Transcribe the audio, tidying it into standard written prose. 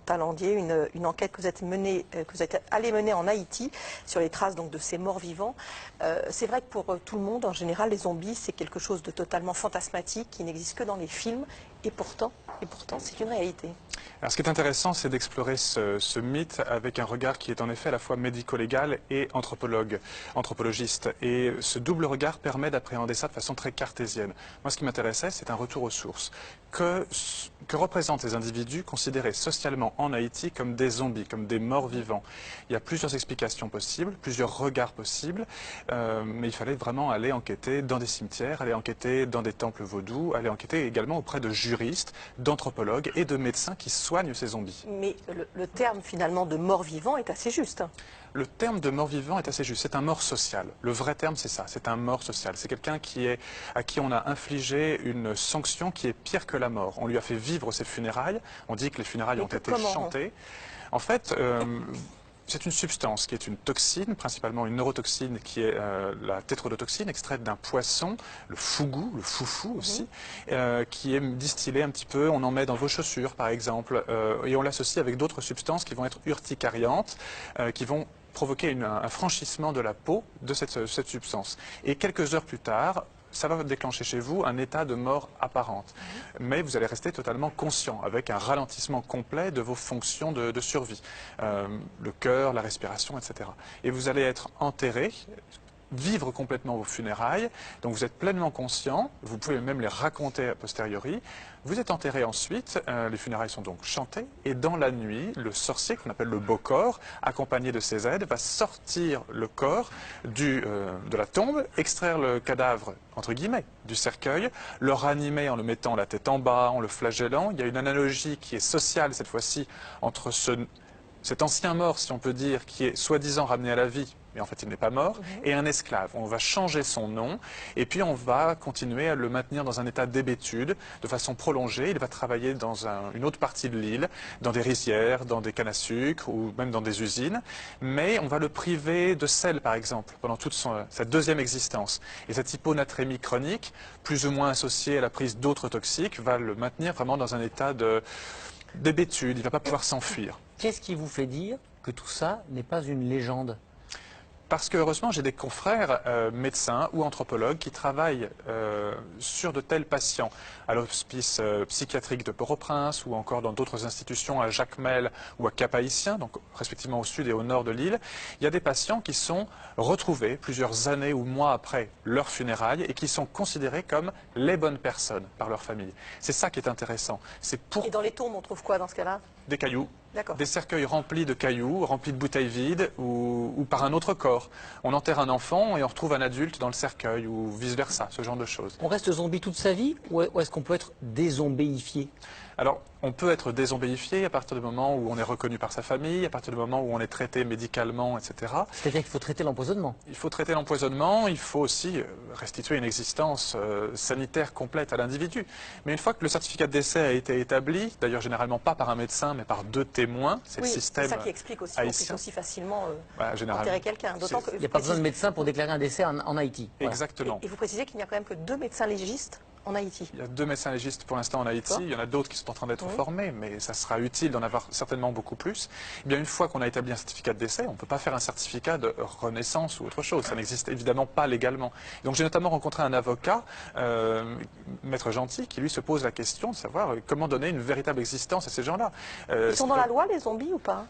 Talandier, une enquête que vous êtes allé mener en Haïti sur les traces donc de ces morts vivants. C'est vrai que pour tout le monde, en général, les zombies, c'est quelque chose de totalement fantasmatique qui n'existe que dans les films, et pourtant c'est une réalité. Alors, ce qui est intéressant, c'est d'explorer ce mythe avec un regard qui est en effet à la fois médico-légal et anthropologiste. Et ce double regard permet d'appréhender ça de façon très cartésienne. Moi, ce qui m'intéressait, c'est un retour aux sources. Que représentent les individus considérés socialement en Haïti comme des zombies, comme des morts vivants? Il y a plusieurs explications possibles, plusieurs regards possibles, mais il fallait vraiment aller enquêter dans des cimetières, aller enquêter dans des temples vaudous, aller enquêter également auprès de juristes, d'anthropologues et de médecins qui soignent ces zombies. Mais le terme finalement de mort vivant est assez juste. Le terme de mort vivant est assez juste, c'est un mort social. Le vrai terme, c'est ça, c'est un mort social. C'est quelqu'un à qui on a infligé une sanction qui est pire que la mort. On lui a fait vivre ses funérailles, on dit que les funérailles ont été chantées. En fait, c'est une substance qui est une toxine, principalement une neurotoxine qui est la tétrodotoxine, extraite d'un poisson, le fougou, le foufou aussi, qui est distillée un petit peu, on en met dans vos chaussures par exemple, et on l'associe avec d'autres substances qui vont être urticariantes, qui vont provoquer un franchissement de la peau de cette substance. Et quelques heures plus tard, ça va déclencher chez vous un état de mort apparente. Mais vous allez rester totalement conscient, avec un ralentissement complet de vos fonctions de survie. Le cœur, la respiration, etc. Et vous allez être enterré, vivre complètement vos funérailles, donc vous êtes pleinement conscient, vous pouvez même les raconter a posteriori. Vous êtes enterré ensuite, les funérailles sont donc chantées, et dans la nuit, le sorcier, qu'on appelle le Bokor, accompagné de ses aides, va sortir le corps de la tombe, extraire le cadavre, entre guillemets, du cercueil, le ranimer en le mettant la tête en bas, en le flagellant. Il y a une analogie qui est sociale cette fois-ci entre cet ancien mort, si on peut dire, qui est soi-disant ramené à la vie, mais en fait il n'est pas mort, et un esclave. On va changer son nom, et puis on va continuer à le maintenir dans un état d'hébétude, de façon prolongée. Il va travailler dans une autre partie de l'île, dans des rizières, dans des cannes à sucre, ou même dans des usines, mais on va le priver de sel, par exemple, pendant toute sa deuxième existence. Et cette hyponatrémie chronique, plus ou moins associée à la prise d'autres toxiques, va le maintenir vraiment dans un état d'hébétude. Il ne va pas pouvoir s'enfuir. Qu'est-ce qui vous fait dire que tout ça n'est pas une légende? Parce que heureusement, j'ai des confrères médecins ou anthropologues qui travaillent sur de tels patients à l'hospice psychiatrique de Port-au-Prince ou encore dans d'autres institutions à Jacmel ou à Cap-Haïtien, donc respectivement au sud et au nord de l'île. Il y a des patients qui sont retrouvés plusieurs années ou mois après leur funérailles et qui sont considérés comme les bonnes personnes par leur famille. C'est ça qui est intéressant. Et dans les tombes, on trouve quoi dans ce cas-là? Des cailloux. Des cercueils remplis de cailloux, remplis de bouteilles vides ou par un autre corps. On enterre un enfant et on retrouve un adulte dans le cercueil ou vice-versa, ce genre de choses. On reste zombie toute sa vie ou est-ce qu'on peut être dézombéifié? Alors, on peut être dézombéifié à partir du moment où on est reconnu par sa famille, à partir du moment où on est traité médicalement, etc. C'est-à-dire qu'il faut traiter l'empoisonnement? Il faut traiter l'empoisonnement, il faut aussi restituer une existence sanitaire complète à l'individu. Mais une fois que le certificat de décès a été établi, d'ailleurs généralement pas par un médecin, mais par deux témoins, c'est le système c'est ça qui explique aussi haïtien. qu'on puisse aussi facilement généralement enterrer quelqu'un. Il n'y a pas besoin de médecin pour déclarer un décès en Haïti. Voilà. Exactement. Et vous précisez qu'il n'y a quand même que 2 médecins légistes en Haïti. Il y a 2 médecins légistes pour l'instant en Haïti. Il y en a d'autres qui sont en train d'être formés, mais ça sera utile d'en avoir certainement beaucoup plus. Eh bien, une fois qu'on a établi un certificat de décès, on ne peut pas faire un certificat de renaissance ou autre chose. Ça n'existe évidemment pas légalement. Donc j'ai notamment rencontré un avocat, Maître Gentil, qui lui se pose la question de savoir comment donner une véritable existence à ces gens-là. Ils sont dans la loi, les zombies, ou pas?